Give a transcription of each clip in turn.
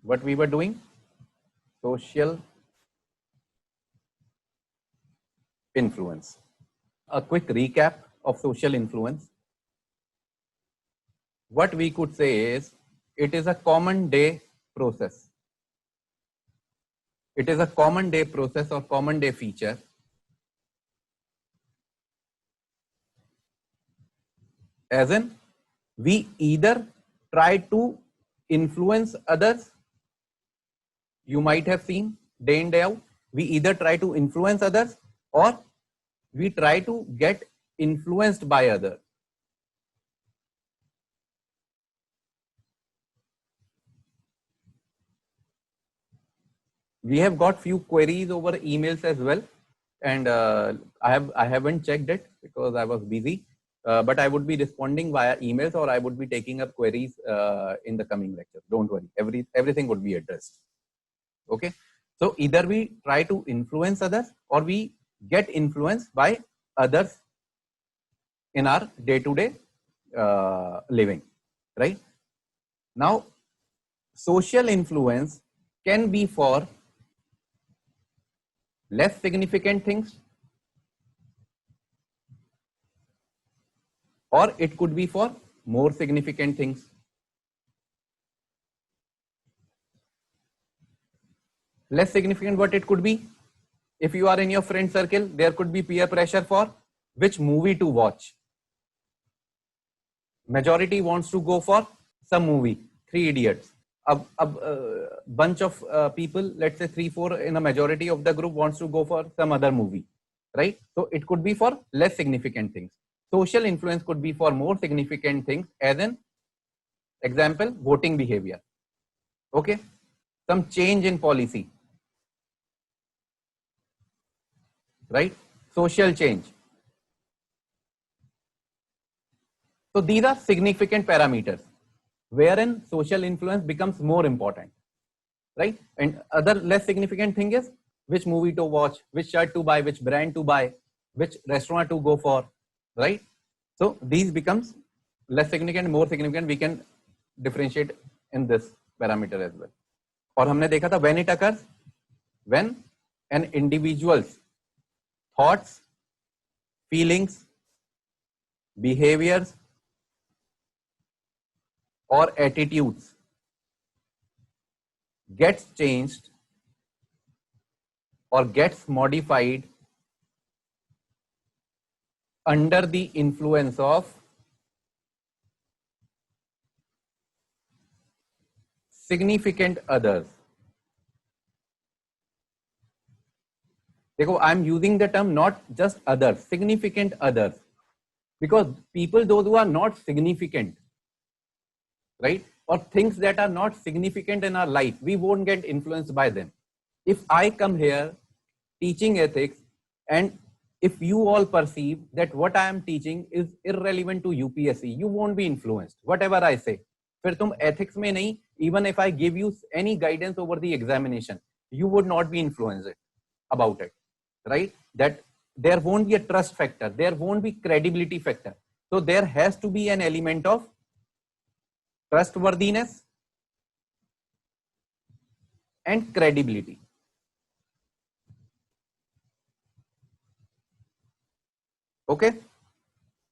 what we were doing? Social influence. A quick recap of social influence. What we could say is it is a common day process. It is a common day process or common day feature as in we either try to influence others. You might have seen day in day out, we either try to influence others or we try to get influenced by others. We have got few queries over emails as well, and I haven't checked it because I was busy, but I would be responding via emails or I would be taking up queries in the coming lecture. Don't worry, everything would be addressed. Okay, so either we try to influence others or we get influenced by others in our day-to-day living, right? Now, social influence can be for less significant things or it could be for more significant things. Less significant, what it could be? If you are in your friend circle, there could be peer pressure for which movie to watch. Majority wants to go for some movie, Three Idiots. A bunch of people, let's say 3-4 in a majority of the group wants to go for some other movie, right? So it could be for less significant things. Social influence could be for more significant things, as in example, voting behavior. Okay, some change in policy, right? Social change. So these are significant parameters wherein social influence becomes more important, right? And other less significant thing is which movie to watch, which shirt to buy, which brand to buy, which restaurant to go for, right? So these becomes less significant, more significant. We can differentiate in this parameter as well. और हमने देखा था when it occurs, when an individual's thoughts, feelings, behaviors or attitudes gets changed or gets modified under the influence of significant others. देखो, I am using the term not just others, significant others, because people those who are not significant, right, or things that are not significant in our life, we won't get influenced by them. If I come here teaching ethics and if you all perceive that what I am teaching is irrelevant to UPSC, you won't be influenced whatever I say. फिर तुम ethics में नहीं, even if I give you any guidance over the examination, you would not be influenced about it, right? That there won't be a trust factor, there won't be credibility factor. So there has to be an element of trustworthiness and credibility. Okay,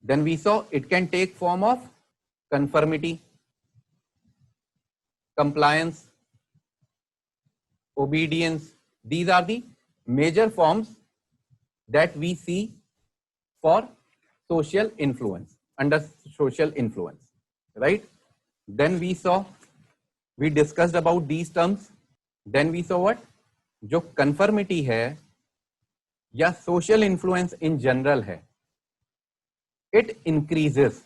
then we saw it can take form of conformity, compliance, obedience. These are the major forms that we see for social influence, under social influence, right? Then we discussed about these terms. Then we saw what जो conformity है या social influence in general है, it increases.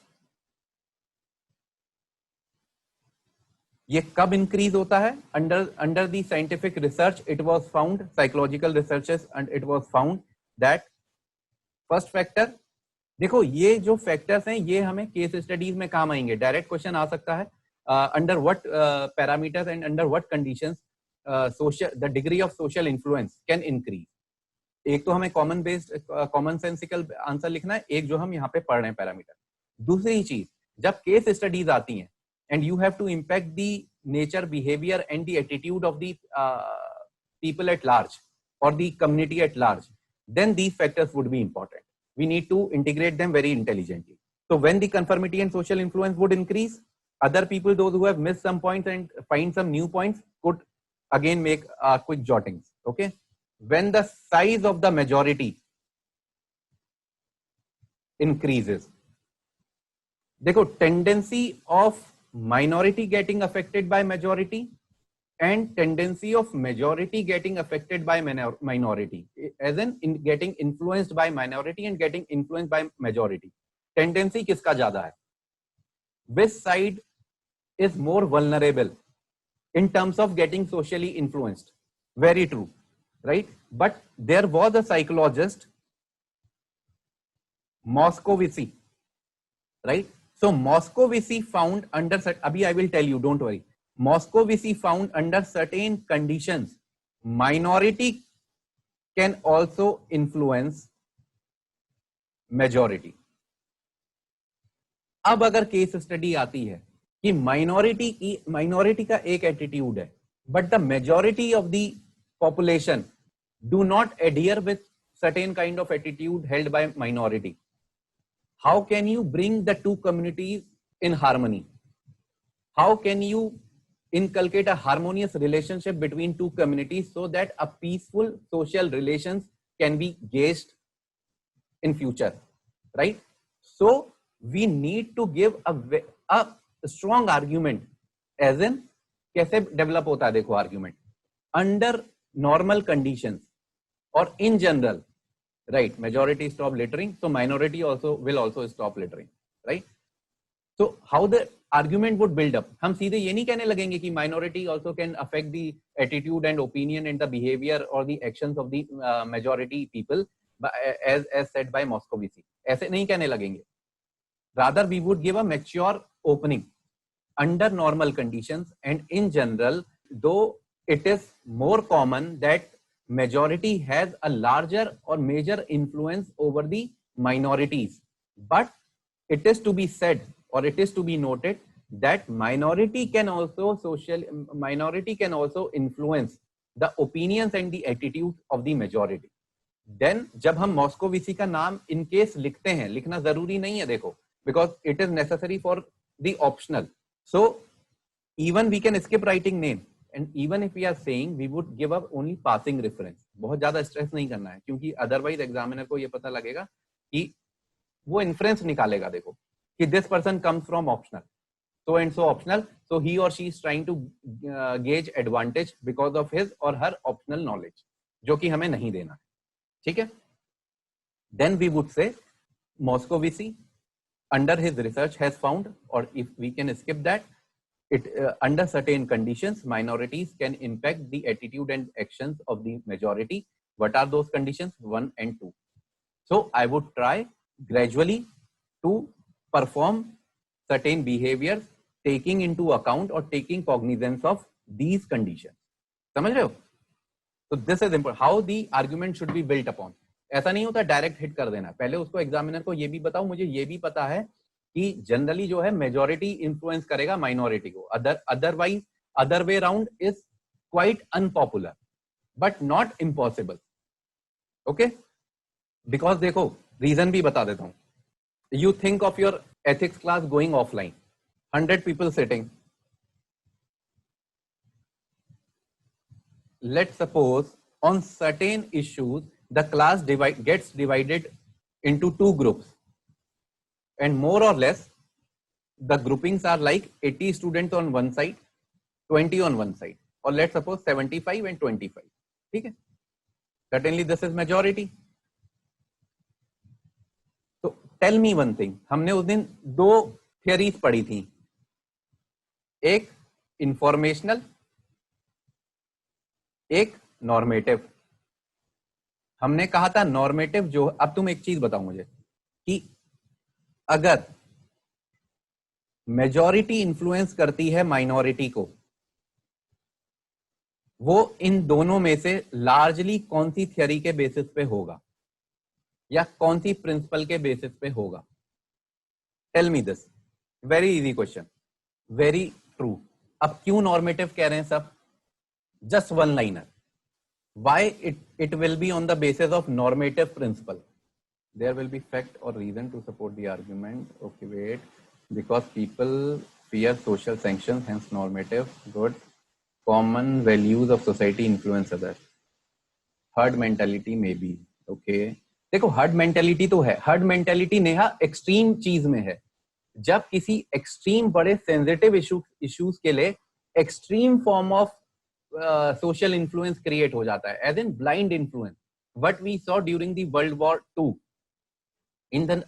ये कब increase होता है? Under the scientific research it was found, psychological researches, and it was found that first factor, देखो ये जो फैक्टर्स हैं ये हमें केस स्टडीज में काम आएंगे. डायरेक्ट क्वेश्चन आ सकता है under what parameters and under what conditions the degree of social influence can increase. एक तो हमें common based common sensical answer लिखना है, एक जो हम यहाँ पे पढ़ रहे हैं पैरामीटर. दूसरी चीज, जब केस स्टडीज आती हैं and you have to impact the nature, behavior, and the attitude of the people at large or the community at large, then these factors would be important. We need to integrate them very intelligently. So when the conformity and social influence would increase, other people, those who have missed some points and find some new points, could again make quick jottings. Okay. When the size of the majority increases, देखो, tendency of minority getting affected by majority and tendency of majority getting affected by minority, as in getting influenced by minority and getting influenced by majority. Tendency किसका ज्यादा है? Which side is more vulnerable in terms of getting socially influenced? Very true, right? But there was a psychologist, Moscovici, right? So Moscovici found under, abhi I will tell you, don't worry. Moscovici found under certain conditions, minority can also influence majority. अब अगर case study आती है कि minority का एक attitude है, but the majority of the population do not adhere with certain kind of attitude held by minority, how can you bring the two communities in harmony? How can you inculcate a harmonious relationship between two communities so that a peaceful social relations can be gauged in future, right? So we need to give a strong argument, as in कैसे develop होता है, देखो argument under normal conditions or in general, right? Majority stop littering, so minority will also stop littering, right? So how the argument would build up? हम सीधे ये नहीं कहने लगेंगे कि minority also can affect the attitude and opinion and the behavior or the actions of the majority people, as said by Moscovici. ऐसे नहीं कहने लगेंगे. Rather, we would give a mature opening under normal conditions, and in general, though it is more common that majority has a larger or major influence over the minorities, but it is to be said, or it is to be noted, that minority can also influence the opinions and the attitudes of the majority. Then जब हम मॉस्कोविसी का नाम in case लिखते हैं, लिखना जरूरी नहीं है, देखो, because it is necessary for the optional. So even we can skip writing name, and even if we are saying, we would give up only passing reference. बहुत ज्यादा स्ट्रेस नहीं करना है, क्योंकि अदरवाइज एग्जामिनर को ये पता लगेगा कि वो इन्फ्रेंस निकालेगा, देखो, कि this person comes from optional, so and so optional, so he or she is trying to gauge advantage because of his or her optional knowledge, जो कि हमें नहीं देना है. ठीक है? Then we would say Moscovici under his research has found, or if we can skip that, it under certain conditions minorities can impact the attitude and actions of the majority. What are those conditions? 1 and 2. So I would try gradually to perform certain behaviors taking into account or taking cognizance of these conditions. समझ रहे हो? So this is important. How the argument should be built upon. ऐसा नहीं होता direct hit कर देना, पहले उसको एग्जामिनर को ये भी बताओ, मुझे ये भी पता है कि जनरली जो है मेजॉरिटी इन्फ्लुएंस करेगा माइनॉरिटी को, otherwise other way round is quite unpopular but not impossible. Okay, because देखो रीजन भी बता देता हूं. You think of your ethics class going offline, 100 people sitting. Let's suppose on certain issues the class gets divided into 2 groups, and more or less the groupings are like 80 students on one side, 20 on one side, or let's suppose 75 and 25. ठीक है? Certainly this is majority. So tell me one thing, हमने उस दिन 2 theories पढ़ी थी, एक informational, एक normative. हमने कहा था नॉर्मेटिव जो, अब तुम एक चीज बताओ मुझे कि अगर मेजॉरिटी इंफ्लुएंस करती है माइनॉरिटी को, वो इन दोनों में से लार्जली कौन सी थियरी के बेसिस पे होगा या कौन सी प्रिंसिपल के बेसिस पे होगा? Tell me this. Very easy question, very true. अब क्यों नॉर्मेटिव कह रहे हैं सब? Just one liner. Why it will be on the basis of normative principle? There will be fact or reason to support the argument. Okay, wait. Because people fear social sanctions, hence normative. Good. Common values of society influence others. Herd mentality may be. Okay. देखो herd mentality तो है. Herd mentality Neha extreme चीज में है. जब किसी extreme बड़े sensitive issues के लिए extreme form of social influence create हो जाता है, as in blind influence, what we saw during the World War II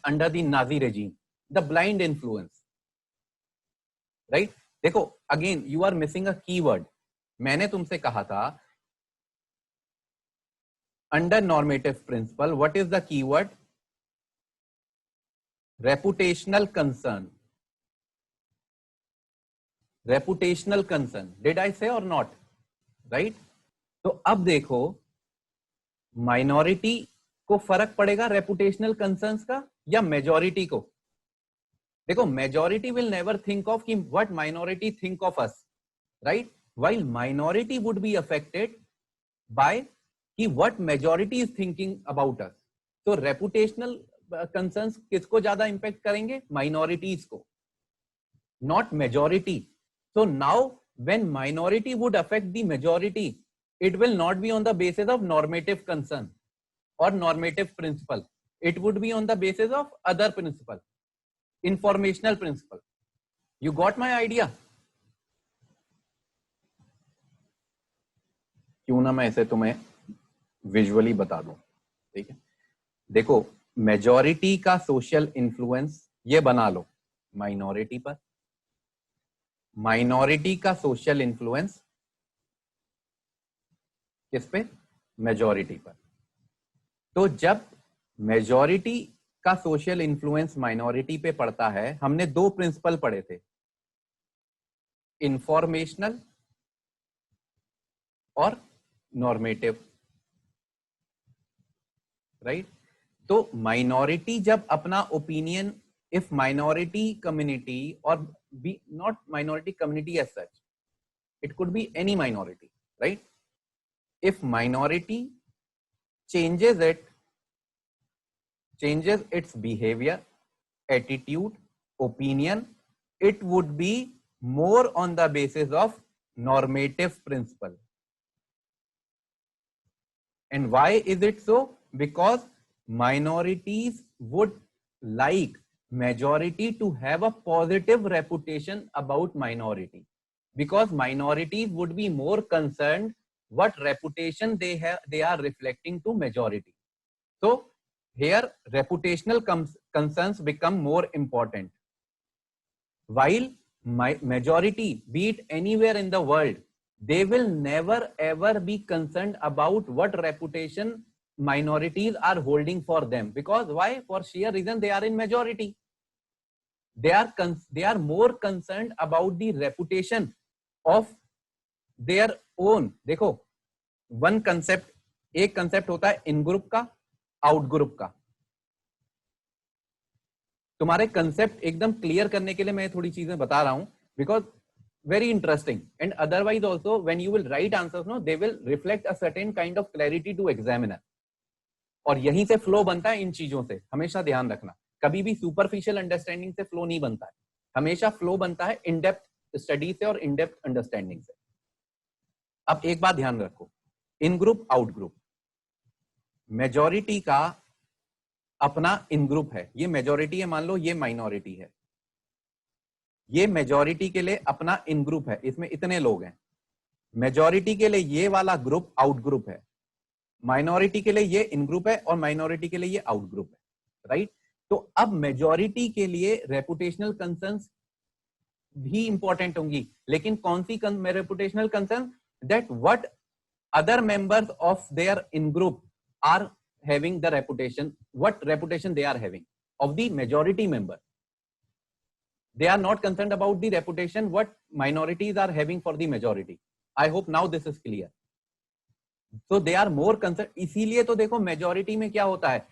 under the Nazi regime, the blind influence, right? देखो again you are missing a keyword. मैंने तुमसे कहा था under normative principle what is the keyword? Reputational concern. Reputational concern. Did I say or not? Right तो अब देखो minority को फर्क पड़ेगा रेपुटेशनल कंसर्न्स का या मेजॉरिटी को? देखो majority will never think of कि what minority think of us, right? While minority would be affected by कि what majority is thinking about us. तो रेपुटेशनल कंसर्न्स किसको ज्यादा इंपैक्ट करेंगे? माइनॉरिटीज को, not majority. So now when minority would affect the majority, it will not be on the basis of normative concern or normative principle. It would be on the basis of other principle, informational principle. You got my idea? क्यों ना मैं इसे तुम्हें visually बता दूं. ठीक है, देखो मेजॉरिटी का सोशल इन्फ्लुएंस ये बना लो माइनॉरिटी पर, माइनॉरिटी का सोशल इन्फ्लुएंस किस पे? मेजॉरिटी पर. तो जब मेजॉरिटी का सोशल इन्फ्लुएंस माइनॉरिटी पे पड़ता है, हमने दो प्रिंसिपल पढ़े थे, इंफॉर्मेशनल और नॉर्मेटिव, राइट? तो माइनॉरिटी जब अपना opinion, if minority community or be not minority community as such, it could be any minority, right? If minority changes its behavior, attitude, opinion, it would be more on the basis of normative principle. And why is it so? Because minorities would like majority to have a positive reputation about minority, because minorities would be more concerned what reputation they are reflecting to majority. So here reputational concerns become more important, while majority, be it anywhere in the world, they will never ever be concerned about what reputation minorities are holding for them. Because why? For sheer reason they are in majority. They are more concerned about the reputation of their own. देखो one concept, एक concept होता है इन group का, out group का. तुम्हारे concept एकदम clear करने के लिए मैं थोड़ी चीजें बता रहा हूं, because very interesting, and otherwise also when you will write answers, no, they will reflect a certain kind of clarity to examiner. और यहीं से फ्लो बनता है इन चीजों से, हमेशा ध्यान रखना. कभी भी सुपरफिशियल अंडरस्टैंडिंग से फ्लो नहीं बनता है, हमेशा फ्लो बनता है इन डेप्थ स्टडी से और इन डेप्थ अंडरस्टैंडिंग से. अब एक बात ध्यान रखो, इन ग्रुप आउट ग्रुप, मेजॉरिटी का अपना इन ग्रुप है, ये मेजॉरिटी है, मान लो ये माइनॉरिटी है, ये मेजॉरिटी के लिए अपना इन ग्रुप है, इसमें इतने लोग हैं. मेजॉरिटी के लिए ये वाला ग्रुप आउट ग्रुप है, माइनॉरिटी के लिए ये इन ग्रुप है और माइनॉरिटी के लिए ये आउट ग्रुप है, राइट? तो अब मेजॉरिटी के लिए रेपुटेशनल कंसर्न्स भी इंपॉर्टेंट होंगी, लेकिन कौन सी reputational concern? That what other members of their in group are having the reputation, what reputation they are having of the majority member. They are not concerned about the reputation what minorities are having for the majority. I hope now this is clear. So they are more concerned. इसीलिए तो देखो majority में क्या होता है,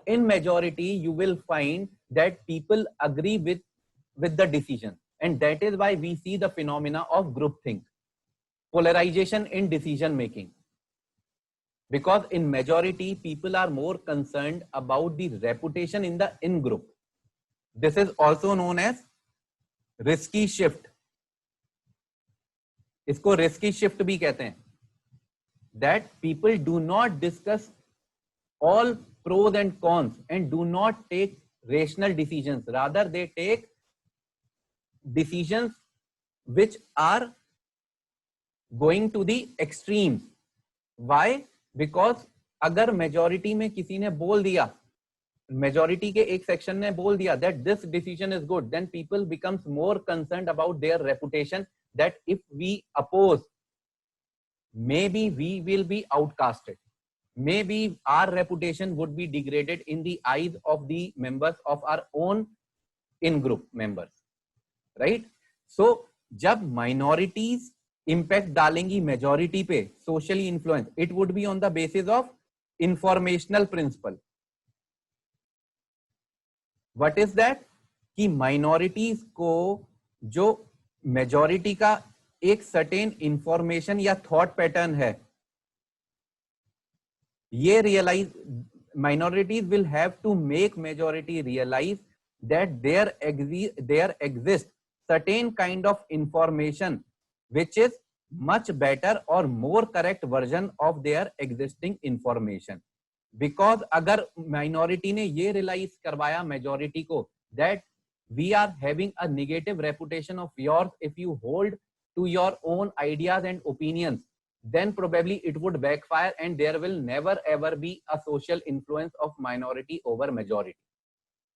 in majority you will find that people agree with the decision, and that is why we see the phenomena of groupthink, polarization in decision making. Because in majority, people are more concerned about the reputation in the in-group. This is also known as risky shift. इसको risky shift भी कहते हैं. That people do not discuss all pros and cons and do not take rational decisions. Rather, they take decisions which are going to the extremes. Why? Because अगर majority में किसी ने बोल दिया, majority के एक section ने बोल दिया that this decision is good, then people becomes more concerned about their reputation, that if we oppose, maybe we will be outcasted. Maybe our reputation would be degraded in the eyes of the members of our own in-group members, right? So, जब minorities impact डालेंगी majority पे, socially influence, it would be on the basis of informational principle. What is that? कि minorities को जो majority का एक certain information या thought pattern है, ये realize, minorities will have to make majority realize that there exists certain kind of information which is much better or more correct version of their existing information. Because अगर minority ने ये realize करवाया majority को that we are having a negative reputation of yours if you hold to your own ideas and opinions, then probably it would backfire and there will never ever be a social influence of minority over majority.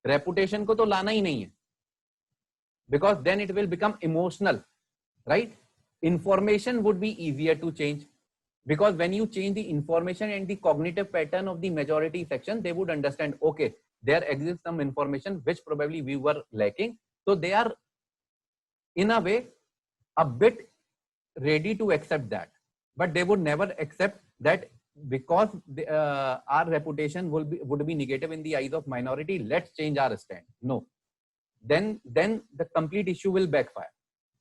Reputation को तो लाना ही नहीं है, because then it will become emotional, right? Information would be easier to change, because when you change the information and the cognitive pattern of the majority section, they would understand, okay, there exists some information which probably we were lacking. So they are in a way a bit ready to accept that, but they would never accept that because our reputation would be negative in the eyes of minority. Let's change our stand. No, then the complete issue will backfire.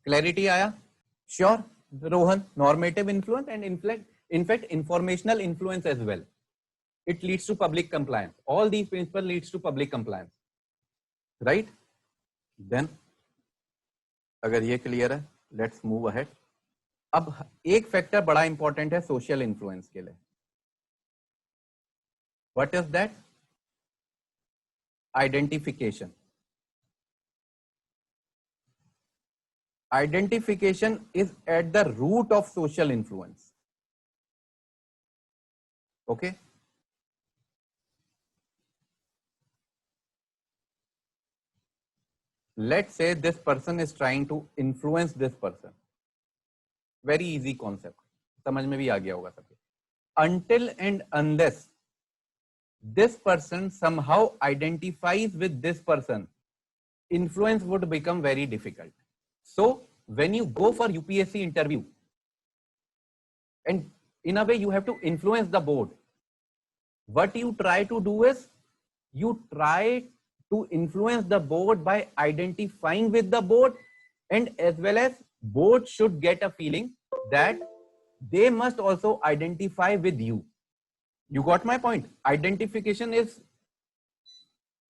Clarity आया? Sure, Rohan. Normative influence and in fact informational influence as well. It leads to public compliance. All these principles leads to public compliance, right? Then अगर ये clear है, let's move ahead. अब एक factor बड़ा important है social influence के लिए. What is that? Identification. Identification is at the root of social influence. Okay, let's say this person is trying to influence this person. Very easy concept, समझ में भी आ गया होगा सबके. Until and unless this person somehow identifies with this person, influence would become very difficult. So when you go for UPSC interview, and in a way you have to influence the board, what you try to do is you try to influence the board by identifying with the board, and as well as board should get a feeling that they must also identify with you. You got my point? Identification is,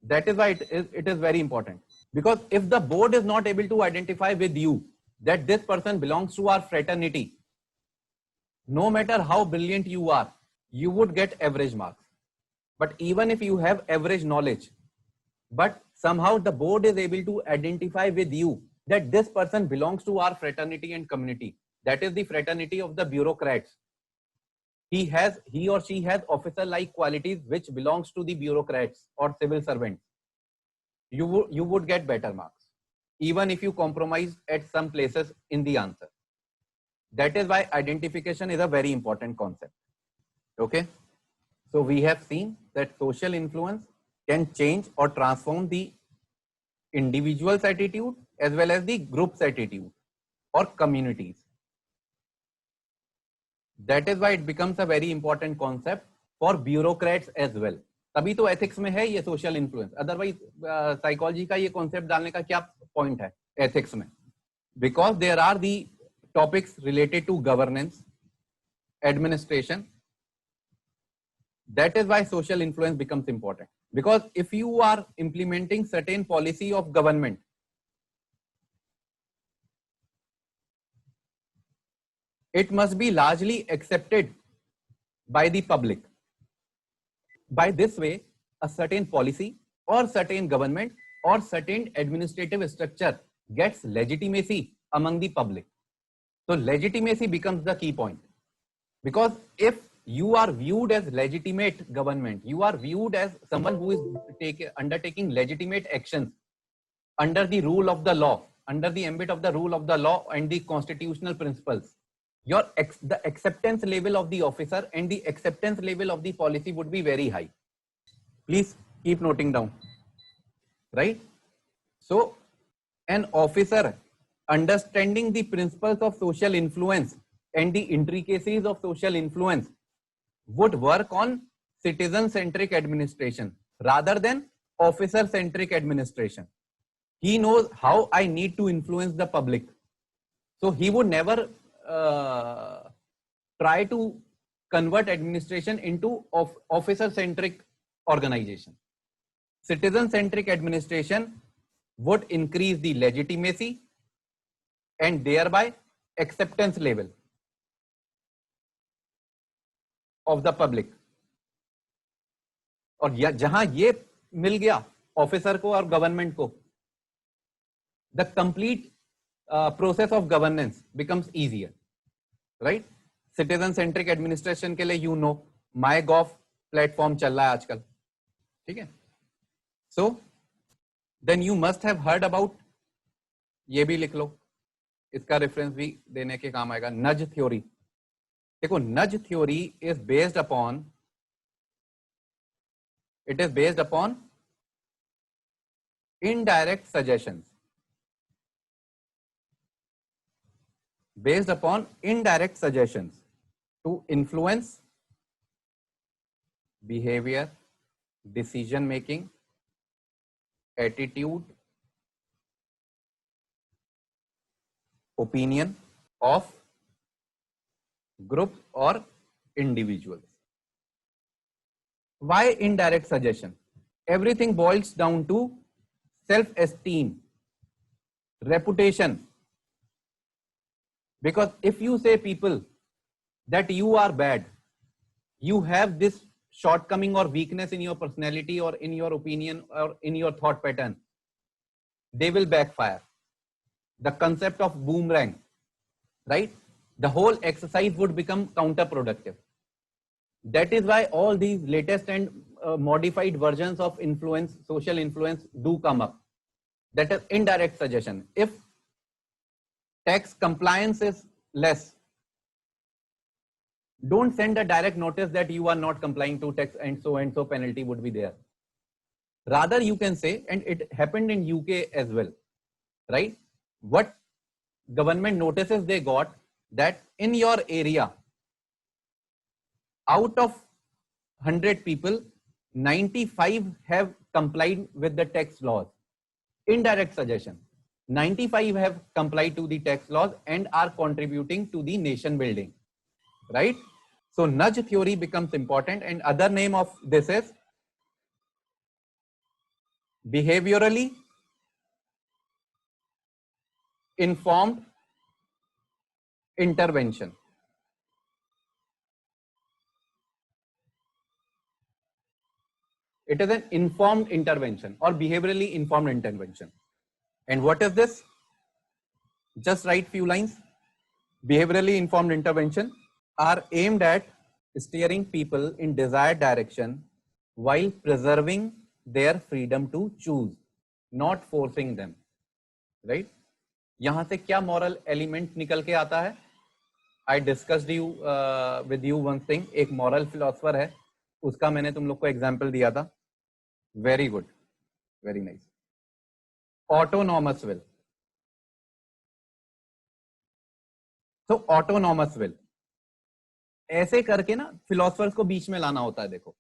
that is why it is very important. Because if the board is not able to identify with you that this person belongs to our fraternity, no matter how brilliant you are, you would get average marks. But even if you have average knowledge, but somehow the board is able to identify with you that this person belongs to our fraternity and community, that is the fraternity of the bureaucrats. He or she has officer-like qualities which belongs to the bureaucrats or civil servants. You would get better marks, even if you compromise at some places in the answer. That is why identification is a very important concept. Okay, so we have seen that social influence can change or transform the individual's attitude as well as the group's attitude or communities. That is why it becomes a very important concept for bureaucrats as well. तभी तो ethics में है ये social influence. Otherwise psychology का ये concept डालने का क्या point है ethics में? because there are the topics related to governance, administration. That is why social influence becomes important, because if you are implementing certain policy of government, it must be largely accepted by the public. By this way, a certain policy or certain government or certain administrative structure gets legitimacy among the public. So legitimacy becomes the key point, because if you are viewed as legitimate government, you are viewed as someone who is undertaking legitimate actions under the rule of the law, under the ambit of the rule of the law and the constitutional principles, the acceptance level of the officer and the acceptance level of the policy would be very high. Please keep noting down, right? So an officer understanding the principles of social influence and the intricacies of social influence would work on citizen-centric administration rather than officer-centric administration. He knows how I need to influence the public. So he would never try to convert administration into officer-centric organization. Citizen-centric administration would increase the legitimacy and thereby acceptance level of the public. और जहां ये मिल गया officer को और government को, the complete process of governance becomes easier, right? Citizen centric administration के लिए you know MyGov platform चल रहा है आजकल, ठीक है? So then you must have heard about, ये भी लिख लो, इसका रेफरेंस भी देने के काम आएगा, नज थ्योरी. देखो नज theory is based upon indirect suggestions. Based upon indirect suggestions to influence behavior, decision making, attitude, opinion of groups or individuals. Why indirect suggestion? Everything boils down to self-esteem, reputation. Because if you say people that you are bad, you have this shortcoming or weakness in your personality or in your opinion or in your thought pattern, they will backfire. The concept of boomerang, right? The whole exercise would become counterproductive. That is why all these latest and modified versions of influence, social influence do come up. That is indirect suggestion. If tax compliance is less, don't send a direct notice that you are not complying to tax and so penalty would be there. Rather you can say, and it happened in UK as well, right? What government notices they got, that in your area, out of 100 people, 95 have complied with the tax laws. Indirect suggestion. 95 have complied to the tax laws and are contributing to the nation building, right? So nudge theory becomes important, and other name of this is behaviorally informed intervention. It is an informed intervention or behaviorally informed intervention. And what is this? Just write few lines. Behaviorally informed intervention are aimed at steering people in desired direction while preserving their freedom to choose, not forcing them. Right? यहां से क्या moral element निकल के आता है? I discussed with you one thing. एक moral philosopher है, उसका मैंने तुम लोग को एग्जाम्पल दिया था. Very good, very nice. Autonomous will. तो ऑटोनॉमस विल ऐसे करके ना फिलोसफर्स को बीच में लाना होता है. देखो,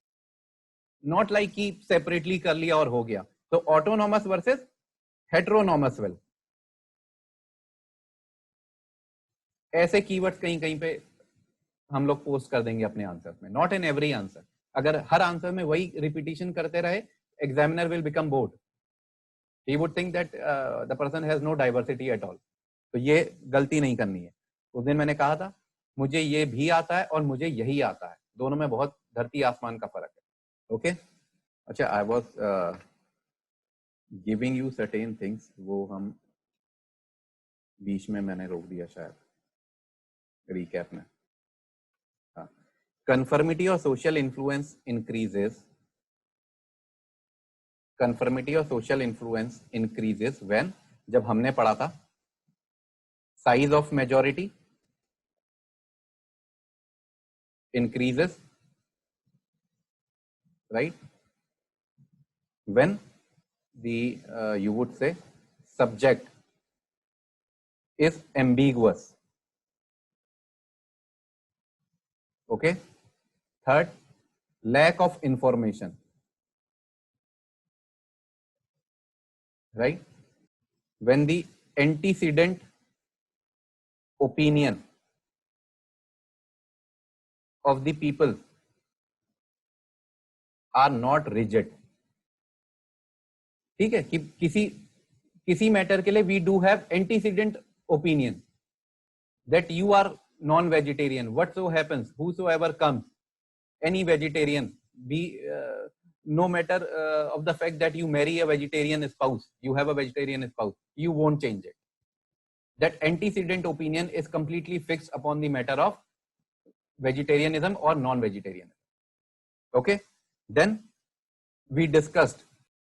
नॉट लाइक कि सेपरेटली कर लिया और हो गया. तो ऑटोनॉमस वर्सेस हेटेरोनॉमस विल. ऐसे कीवर्ड्स कहीं कहीं पे हम लोग पोस्ट कर देंगे अपने आंसर में, नॉट इन एवरी आंसर. अगर हर आंसर में वही रिपीटिशन करते रहे, examiner will become bored. He would think that the person has no diversity at all. तो ये गलती नहीं करनी है. उस दिन मैंने कहा था मुझे ये भी आता है और मुझे यही आता है, दोनों में बहुत धरती आसमान का फर्क है. ओके अच्छा, I was giving you certain things, वो हम बीच में मैंने रोक दिया शायद रिकैप में. हाँ, conformity or social influence increases. Conformity or social influence increases when, जब हमने पढ़ा था size of majority increases, right? When the you would say subject is ambiguous. Okay. Third, lack of information, right? When the antecedent opinion of the people are not rigid. ठीक है कि किसी matter के लिए we do have antecedent opinion that you are non vegetarian, what so happens, whosoever comes, any vegetarian, be no matter of the fact that you marry a vegetarian spouse, you have a vegetarian spouse, you won't change it. That antecedent opinion is completely fixed upon the matter of vegetarianism or non-vegetarianism. Okay, then we discussed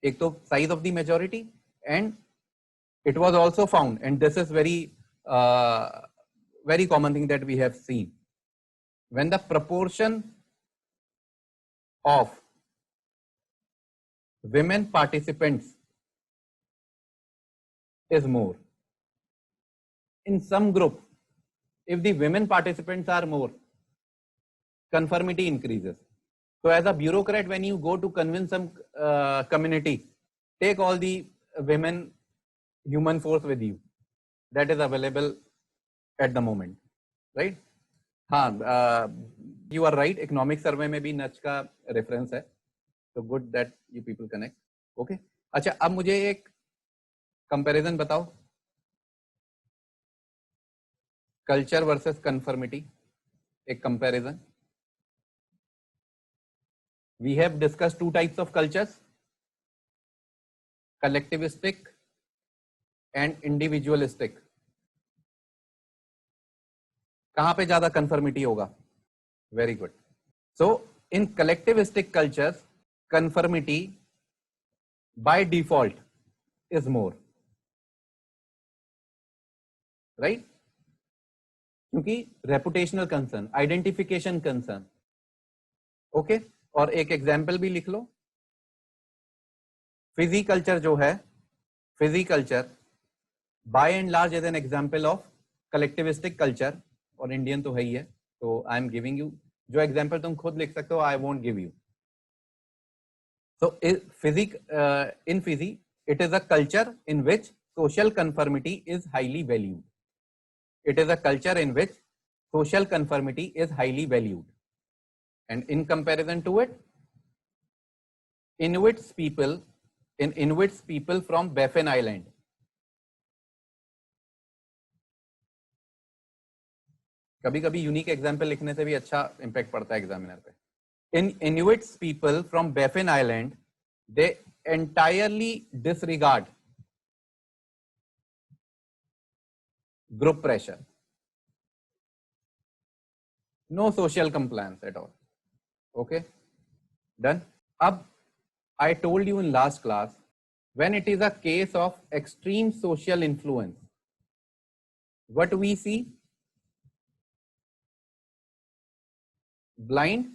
एक तो size of the majority, and it was also found, and this is very common thing that we have seen, when the proportion of women participants is more in some group, if the women participants are more, conformity increases. So as a bureaucrat, when you go to convince some community, take all the women human force with you that is available at the moment, right? हाँ, you are right, economic survey में भी नच का reference है, so good that you people connect. Okay, अच्छा अब मुझे एक comparison बताओ, culture versus conformity, एक comparison. We have discussed two types of cultures, collectivistic and individualistic. कहां पे ज्यादा conformity होगा? Very good. So in collectivistic cultures, conformity by default is more, right? क्योंकि reputational concern, identification concern. Okay, और एक example भी लिख लो. फिजी कल्चर जो है, Fiji culture by and large is an example of collectivistic culture, और Indian तो है ही है, तो आई एम गिविंग यू जो एग्जाम्पल तुम खुद लिख सकते हो, I won't give you. So physic in Fiji it is a culture in which social conformity is highly valued. It is a culture in which social conformity is highly valued. And in comparison to it, Inuits people from Baffin Island. कभी कभी unique example लिखने से भी अच्छा impact पड़ता है examiner पे. In Inuits people from Baffin Island, they entirely disregard group pressure. No social compliance at all. Okay, done. Ab I told you in last class, when it is a case of extreme social influence, what we see? Blind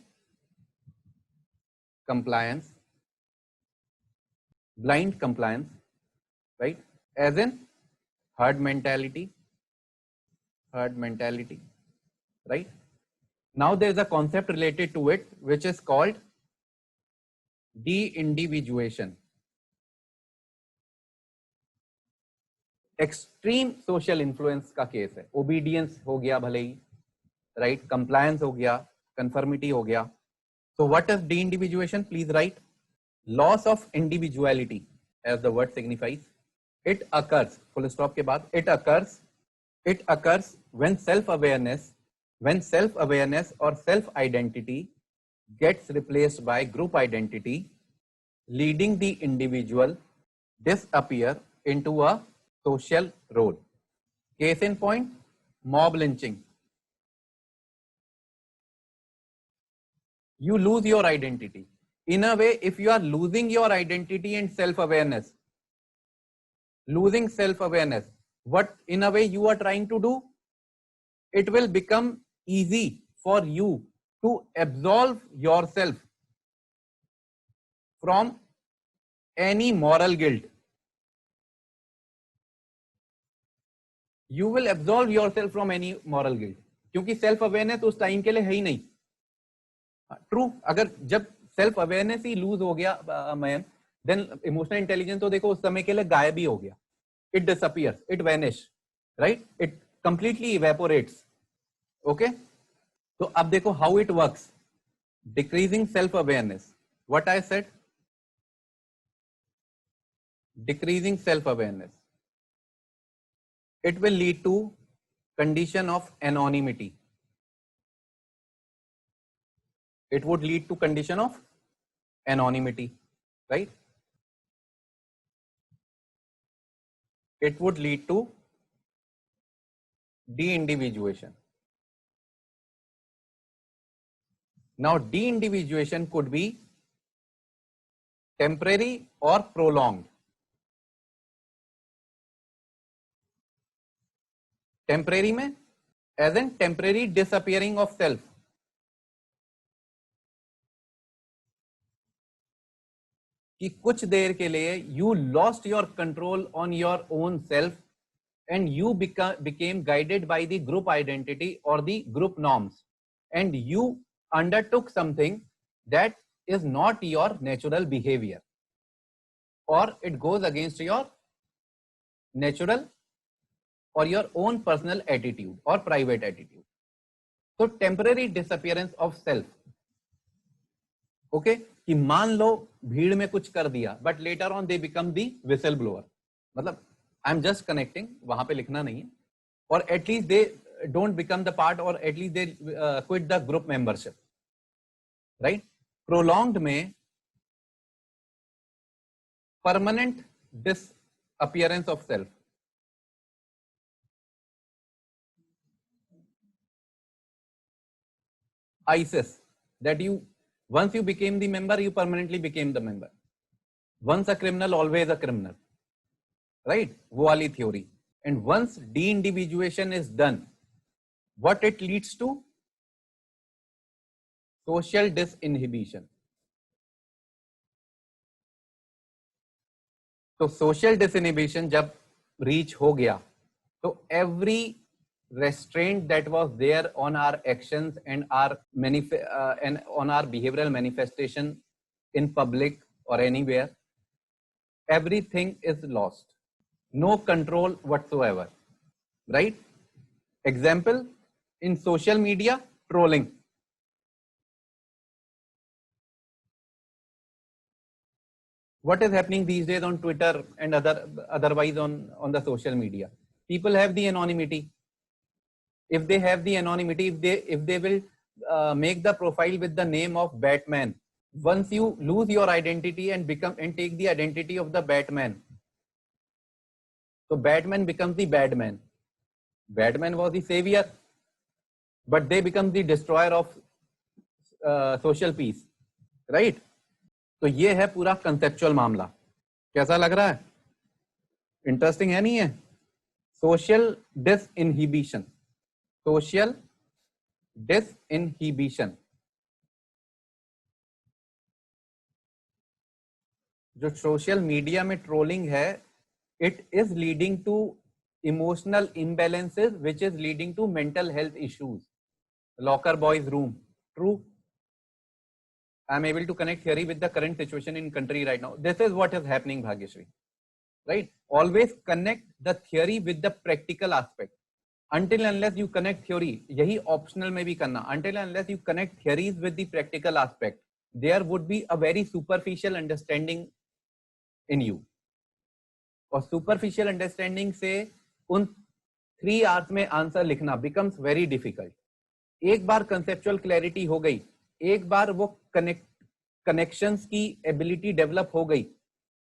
compliance, right? As in herd mentality, right? Now there is a concept related to it which is called de-individuation. Extreme social influence का case है. Obedience हो गया भले ही, right, compliance हो गया, conformity हो गया. So what is de-individuation? Please write. Loss of individuality, as the word signifies. It occurs, full stop के बाद, it occurs when self-awareness or self-identity gets replaced by group identity, leading the individual disappear into a social role. Case in point, mob lynching. You lose your identity. In a way, if you are losing your identity and self-awareness, what in a way you are trying to do, it will become easy for you to absolve yourself from any moral guilt. You will absolve yourself from any moral guilt, क्योंकि self awareness उस time के लिए है ही नहीं. True, अगर जब self awareness ही loose हो गया मैन, देन इमोशनल इंटेलिजेंस तो देखो उस समय के लिए गायब ही हो गया. It disappears, it vanish, right, it completely evaporates. Okay, तो अब देखो how it works. Decreasing self awareness, what I said, decreasing self-awareness, it will lead to condition of anonymity. It would lead to condition of anonymity, right? It would lead to de-individuation. Now, de-individuation could be temporary or prolonged. Temporary में as an temporary disappearing of self. कि कुछ देर के लिए you lost your control on your own self and you became guided by the group identity और the group norms, and you undertook something that is not your natural behaviour, और it goes against your natural or your own personal attitude or private attitude. So temporary disappearance of self. Okay, कि मान लो भीड़ में कुछ कर दिया, but later on they become the whistleblower. मतलब I'm just connecting, वहां पे लिखना नहीं है, or at least they don't become the part, or at least they quit the group membership, right? Prolonged में permanent disappearance of self. ISIS, that you once you became the member, you permanently became the member. Once a criminal, always a criminal, right? वो वाली theory. And once de-individuation is done, what it leads to? Social disinhibition. तो social disinhibition जब reach हो गया, तो every restraint that was there on our actions and and on our behavioral manifestation in public or anywhere, everything is lost. No control whatsoever, right? Example, in social media, trolling. What is happening these days on Twitter and otherwise on the social media? People have the anonymity. If they have the anonymity, if they will make the profile with the name of Batman, once you lose your identity and take the identity of the Batman, so Batman becomes the bad man. Batman was the savior, but they become the destroyer of social peace, right? तो ये है पूरा conceptual मामला. कैसा लग रहा है? Interesting है नहीं है? सोशल डिसइनहिबिशन. सोशल डिसइनहिबिशन जो सोशल मीडिया में ट्रोलिंग है, it is leading to emotional imbalances which is leading to mental health issues. Locker boys room. True. I am able to connect theory with the current situation in country right now. This is what is happening, Bhagyashree. right? Always connect the theory with the practical aspect. Until unless you connect theory, यही optional में भी करना, until unless you connect theories with the practical aspect, there would be a very superficial understanding in you. और superficial understanding से उन 3 hours में answer लिखना becomes very difficult. एक बार conceptual clarity हो गई, एक बार वो connections की ability develop हो गई,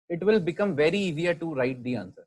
it will become very easier to write the answer.